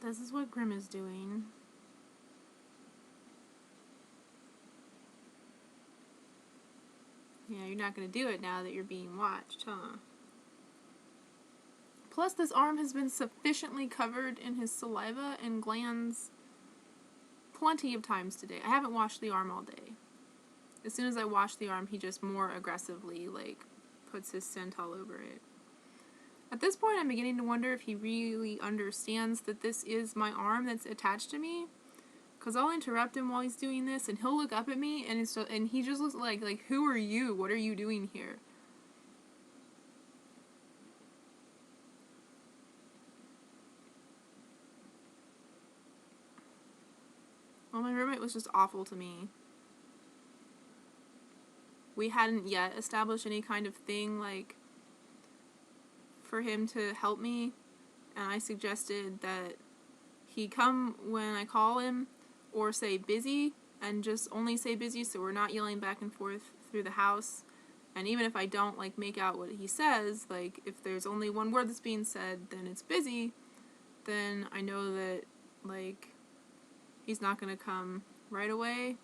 This is what Grim is doing. Yeah, you're not going to do it now that you're being watched, huh? Plus, this arm has been sufficiently covered in his saliva and glands plenty of times today. I haven't washed the arm all day. As soon as I wash the arm, he just more aggressively, like, puts his scent all over it. At this point, I'm beginning to wonder if he really understands that this is my arm that's attached to me. Because I'll interrupt him while he's doing this, and he'll look up at me, and and he just looks like, who are you? What are you doing here? Well, my roommate was just awful to me. We hadn't yet established any kind of thing, like, for him to help me, and I suggested that he come when I call him, or say busy, and just only say busy so we're not yelling back and forth through the house. And even if I don't, like, make out what he says, like, if there's only one word that's being said, then it's busy, then I know that, like, he's not gonna come right away.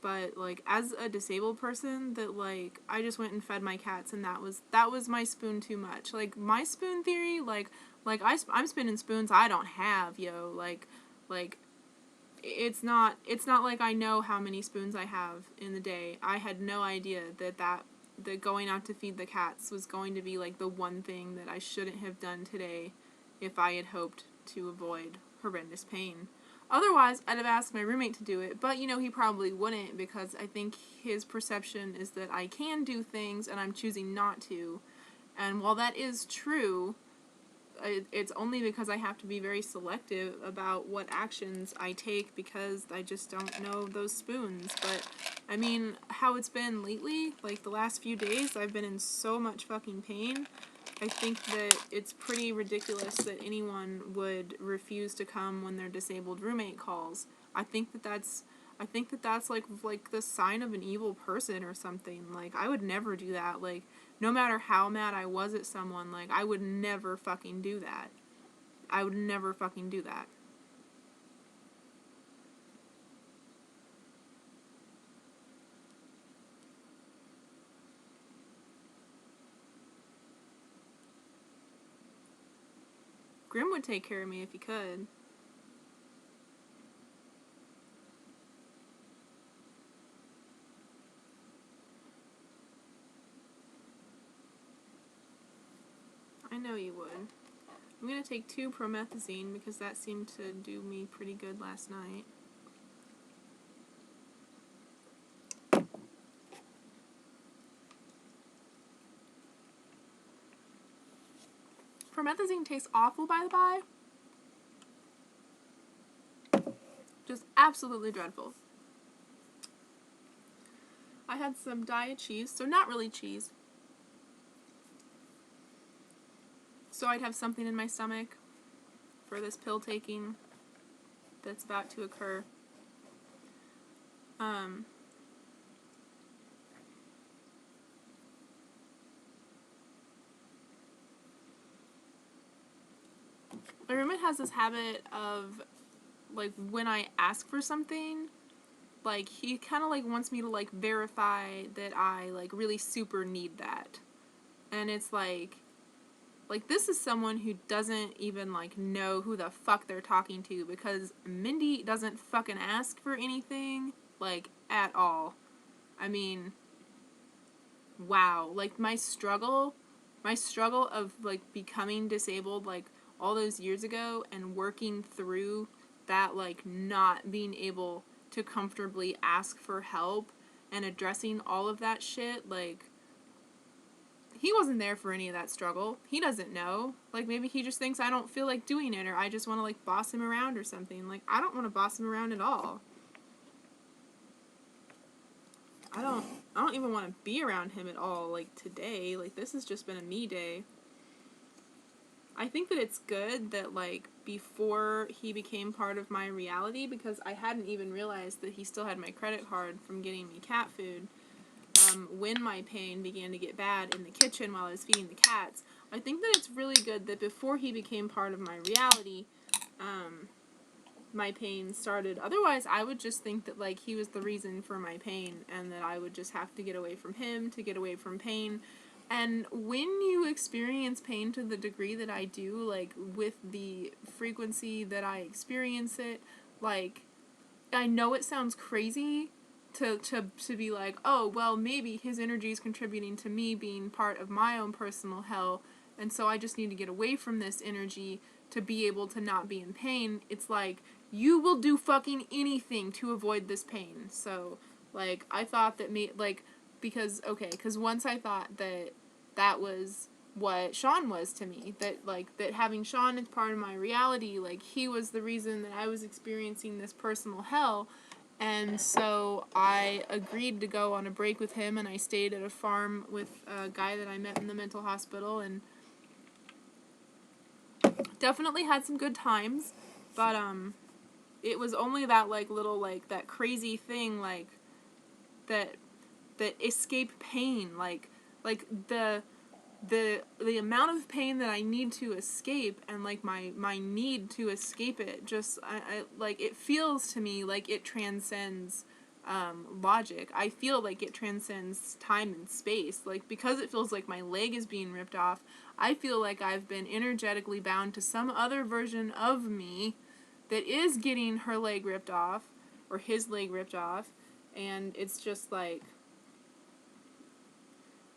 But, like, as a disabled person, that, like, I just went and fed my cats, and that was my spoon too much. Like, my spoon theory, I'm spinning spoons I don't have, yo. Like, it's not like I know how many spoons I have in the day. I had no idea that going out to feed the cats was going to be, like, the one thing that I shouldn't have done today if I had hoped to avoid horrendous pain. Otherwise, I'd have asked my roommate to do it, but, you know, he probably wouldn't, because I think his perception is that I can do things and I'm choosing not to. And while that is true, it's only because I have to be very selective about what actions I take, because I just don't know those spoons. But, I mean, how it's been lately, like the last few days, I've been in so much fucking pain. I think that it's pretty ridiculous that anyone would refuse to come when their disabled roommate calls. I think that that's like the sign of an evil person or something. Like, I would never do that. Like, no matter how mad I was at someone, like, I would never fucking do that. I would never fucking do that. Grim would take care of me if he could. I know you would. I'm gonna take 2 promethazine because that seemed to do me pretty good last night. Promethazine tastes awful, by the by. Just absolutely dreadful. I had some diet cheese, so not really cheese. So I'd have something in my stomach for this pill taking that's about to occur. My roommate has this habit of, like, when I ask for something, like, he kind of, like, wants me to, like, verify that I, like, really super need that. And it's like, this is someone who doesn't even, like, know who the fuck they're talking to, because Mindy doesn't fucking ask for anything, like, at all. I mean, wow. Like, my struggle of, like, becoming disabled, like, all those years ago, and working through that, like, not being able to comfortably ask for help, and addressing all of that shit, like, he wasn't there for any of that struggle. He doesn't know. Like, maybe he just thinks I don't feel like doing it, or I just want to, like, boss him around or something. Like, I don't want to boss him around at all. I don't even want to be around him at all, like, today. Like, this has just been a me day. I think that it's good that, like, before he became part of my reality, because I hadn't even realized that he still had my credit card from getting me cat food, when my pain began to get bad in the kitchen while I was feeding the cats. I think that it's really good that before he became part of my reality, my pain started. Otherwise, I would just think that, like, he was the reason for my pain, and that I would just have to get away from him to get away from pain. And when you experience pain to the degree that I do, like, with the frequency that I experience it, like, I know it sounds crazy to be like, oh, well, maybe his energy is contributing to me being part of my own personal hell, and so I just need to get away from this energy to be able to not be in pain. It's like, you will do fucking anything to avoid this pain. So, like, I thought that because once I thought that was what Sean was to me, that having Sean as part of my reality, like, he was the reason that I was experiencing this personal hell. And so I agreed to go on a break with him, and I stayed at a farm with a guy that I met in the mental hospital, and definitely had some good times. But it was only that, like, little, like, that crazy thing, like, that escape pain, like the amount of pain that I need to escape, and, like, my need to escape it, just I like, it feels to me like it transcends logic. I feel like it transcends time and space, like, because it feels like my leg is being ripped off. I feel like I've been energetically bound to some other version of me that is getting her leg ripped off, or his leg ripped off, and it's just like,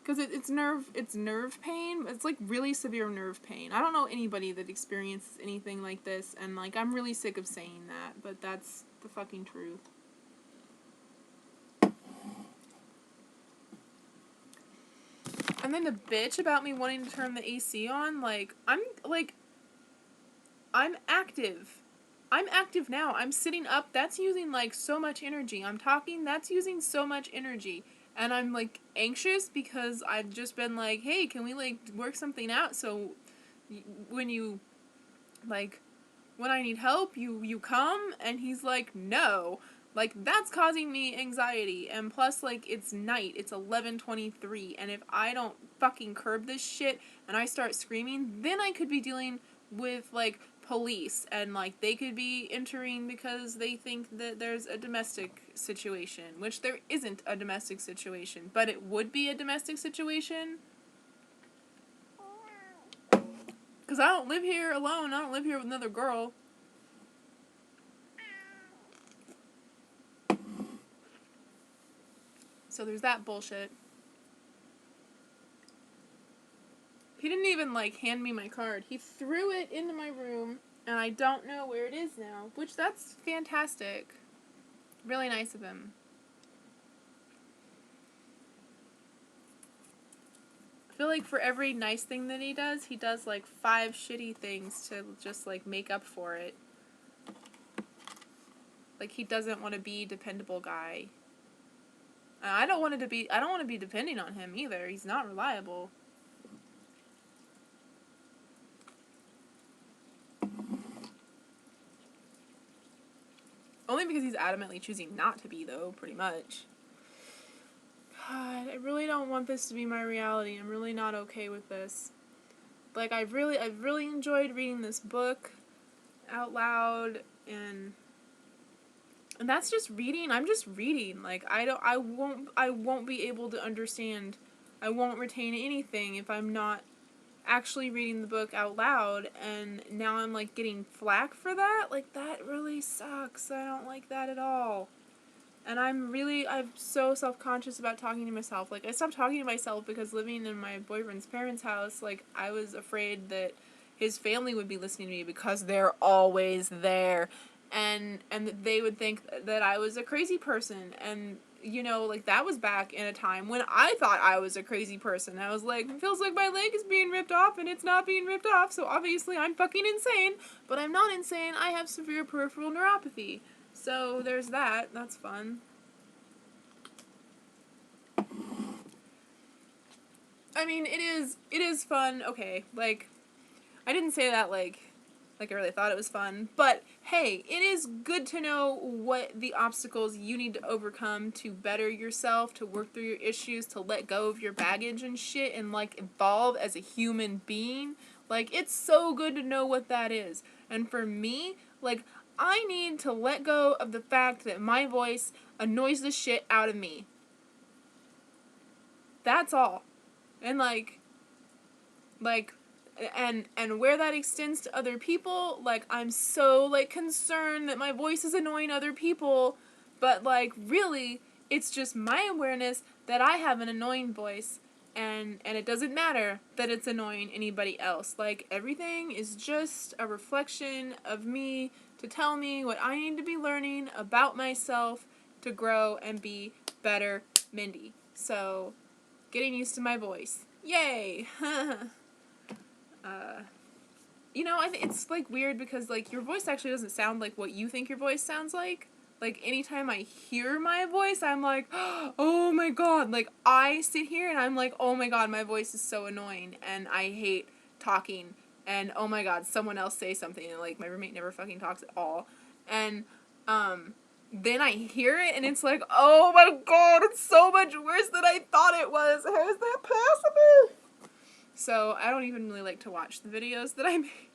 because it's nerve pain. It's, like, really severe nerve pain. I don't know anybody that experiences anything like this, and, like, I'm really sick of saying that, but that's the fucking truth. And then the bitch about me wanting to turn the AC on, like, I'm active. I'm active now. I'm sitting up. That's using, like, so much energy. I'm talking. That's using so much energy. And I'm, like, anxious because I've just been like, hey, can we, like, work something out? So when you, like, when I need help, you come? And he's like, no. Like, that's causing me anxiety. And plus, like, it's night. It's 11:23. And if I don't fucking curb this shit and I start screaming, then I could be dealing with, like, police, and, like, they could be entering because they think that there's a domestic situation, which there isn't a domestic situation, but it would be a domestic situation. Because I don't live here alone. I don't live here with another girl. So there's that bullshit. He didn't even, like, hand me my card. He threw it into my room, and I don't know where it is now, which, that's fantastic. Really nice of him. I feel like for every nice thing that he does, like, 5 shitty things to just, like, make up for it. Like, he doesn't want to be a dependable guy. I don't want to be depending on him either. He's not reliable. Only because he's adamantly choosing not to be, though, pretty much. God, I really don't want this to be my reality. I'm really not okay with this. Like, I've really enjoyed reading this book out loud, and that's just reading. I'm just reading. Like, I won't be able to understand. I won't retain anything if I'm not actually reading the book out loud, and now I'm, like, getting flack for that. Like, that really sucks. I don't like that at all. And I'm so self-conscious about talking to myself. Like, I stopped talking to myself because living in my boyfriend's parents' house, like, I was afraid that his family would be listening to me because they're always there. And that they would think that I was a crazy person. And, you know, like, that was back in a time when I thought I was a crazy person. I was like, it feels like my leg is being ripped off, and it's not being ripped off, so obviously I'm fucking insane. But I'm not insane. I have severe peripheral neuropathy. So there's that. That's fun. I mean, it is fun. Okay, like, I didn't say that like I really thought it was fun, but hey, it is good to know what the obstacles you need to overcome to better yourself, to work through your issues, to let go of your baggage and shit, and, like, evolve as a human being. Like, it's so good to know what that is. And for me, like, I need to let go of the fact that my voice annoys the shit out of me. That's all. And and where that extends to other people, like, I'm so, like, concerned that my voice is annoying other people, but, like, really, it's just my awareness that I have an annoying voice, and it doesn't matter that it's annoying anybody else. Like, everything is just a reflection of me to tell me what I need to be learning about myself to grow and be better Mindy. So, getting used to my voice. Yay! You know, it's, like, weird because, like, your voice actually doesn't sound like what you think your voice sounds like. Like, anytime I hear my voice, I'm like, oh my god. Like, I sit here and I'm like, oh my god, my voice is so annoying, and I hate talking, and oh my god, someone else say something, and, like, my roommate never fucking talks at all. And, then I hear it, and it's like, oh my god, it's so much worse than I thought it was. How is that possible? So, I don't even really like to watch the videos that I make.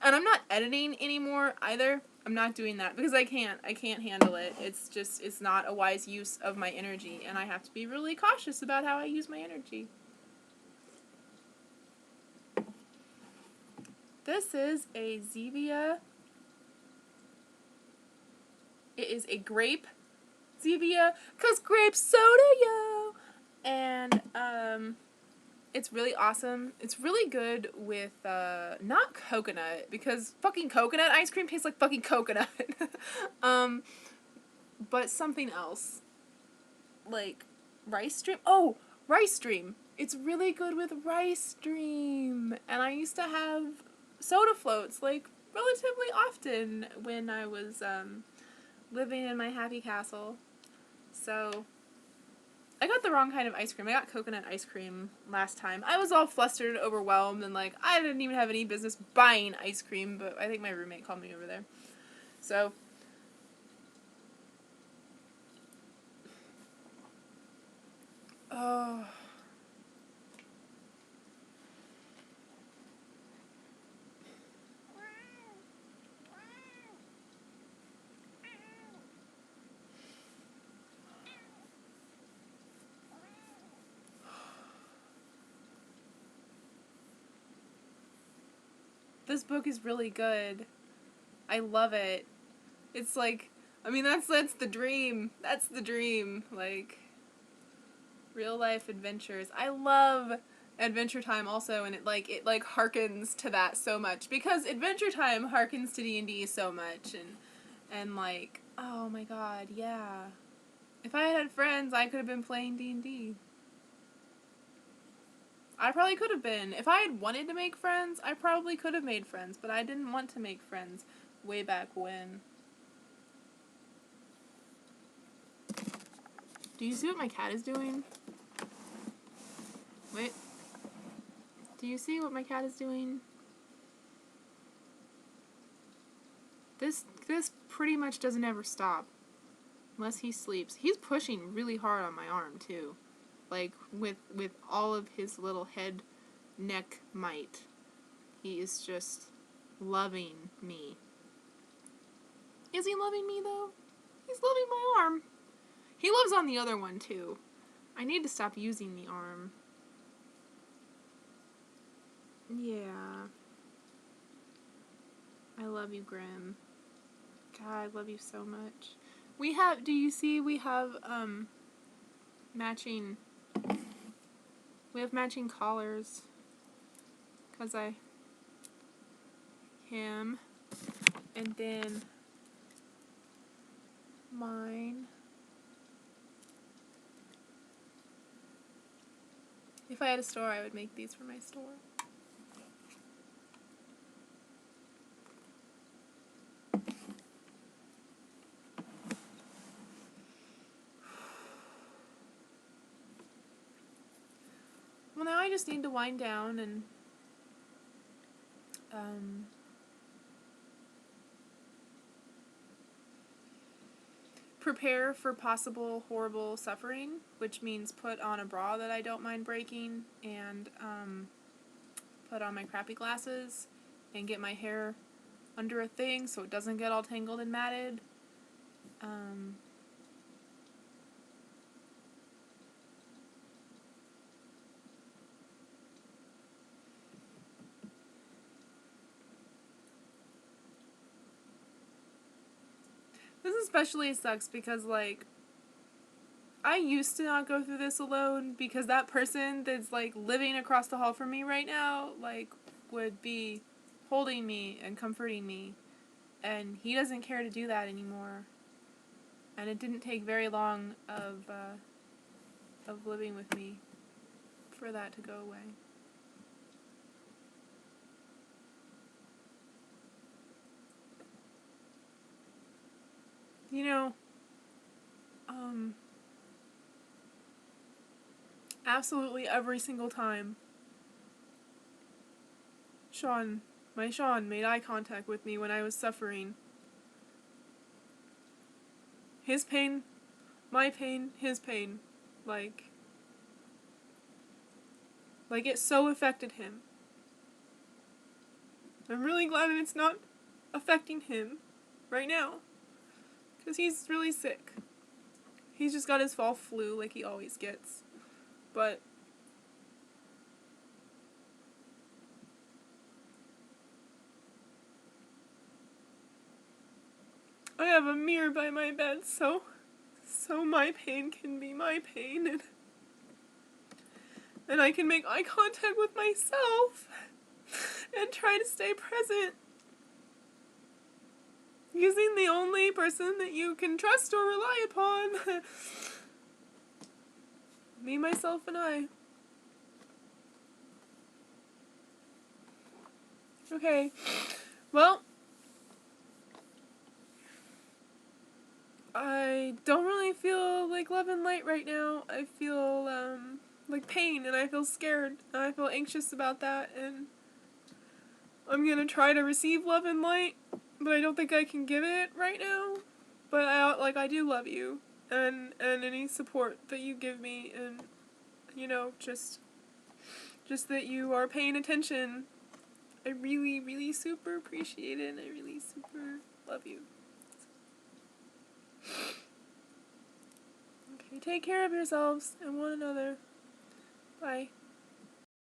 And I'm not editing anymore, either. I'm not doing that, because I can't handle it. It's just, it's not a wise use of my energy, and I have to be really cautious about how I use my energy. This is a Zevia. It is a grape Zevia, 'cause grape soda, yo! And, it's really awesome. It's really good with, not coconut, because fucking coconut ice cream tastes like fucking coconut. But something else. Like, rice stream? Oh, rice stream! It's really good with rice stream! And I used to have soda floats, like, relatively often when I was, living in my happy castle. So, I got the wrong kind of ice cream. I got coconut ice cream last time. I was all flustered and overwhelmed, and, like, I didn't even have any business buying ice cream, but I think my roommate called me over there. So, oh. This book is really good. I love it. It's like, I mean, that's the dream. That's the dream. Like, real life adventures. I love Adventure Time also, and it harkens to that so much, because Adventure Time harkens to D&D so much, and like, oh my god, yeah. If I had friends, I could have been playing D&D. I probably could have been. If I had wanted to make friends, I probably could have made friends, but I didn't want to make friends way back when. Do you see what my cat is doing? Wait. Do you see what my cat is doing? This pretty much doesn't ever stop. Unless he sleeps. He's pushing really hard on my arm, too. Like, with all of his little head, neck might. He is just loving me. Is he loving me, though? He's loving my arm. He loves on the other one, too. I need to stop using the arm. Yeah. I love you, Grim. God, I love you so much. We have, do you see, we have matching collars. 'Cause him, and then mine. If I had a store, I would make these for my store. Well, now I just need to wind down and prepare for possible horrible suffering, which means put on a bra that I don't mind breaking, and put on my crappy glasses and get my hair under a thing so it doesn't get all tangled and matted. This especially sucks because, like, I used to not go through this alone because that person that's, like, living across the hall from me right now, like, would be holding me and comforting me. And he doesn't care to do that anymore. And it didn't take very long of living with me for that to go away. You know, absolutely every single time my Sean made eye contact with me when I was suffering. His pain, my pain, his pain. Like it so affected him. I'm really glad that it's not affecting him right now. Because he's really sick. He's just got his fall flu like he always gets. But I have a mirror by my bed, so my pain can be my pain, and I can make eye contact with myself and try to stay present using the only person that you can trust or rely upon. Me, myself, and I. Okay, well, I don't really feel like love and light right now. I feel, like pain, and I feel scared, and I feel anxious about that, and I'm gonna try to receive love and light, but I don't think I can give it right now. But I do love you, and any support that you give me, and, you know, just that you are paying attention. I really, really super appreciate it, and I really super love you. Okay, take care of yourselves and one another.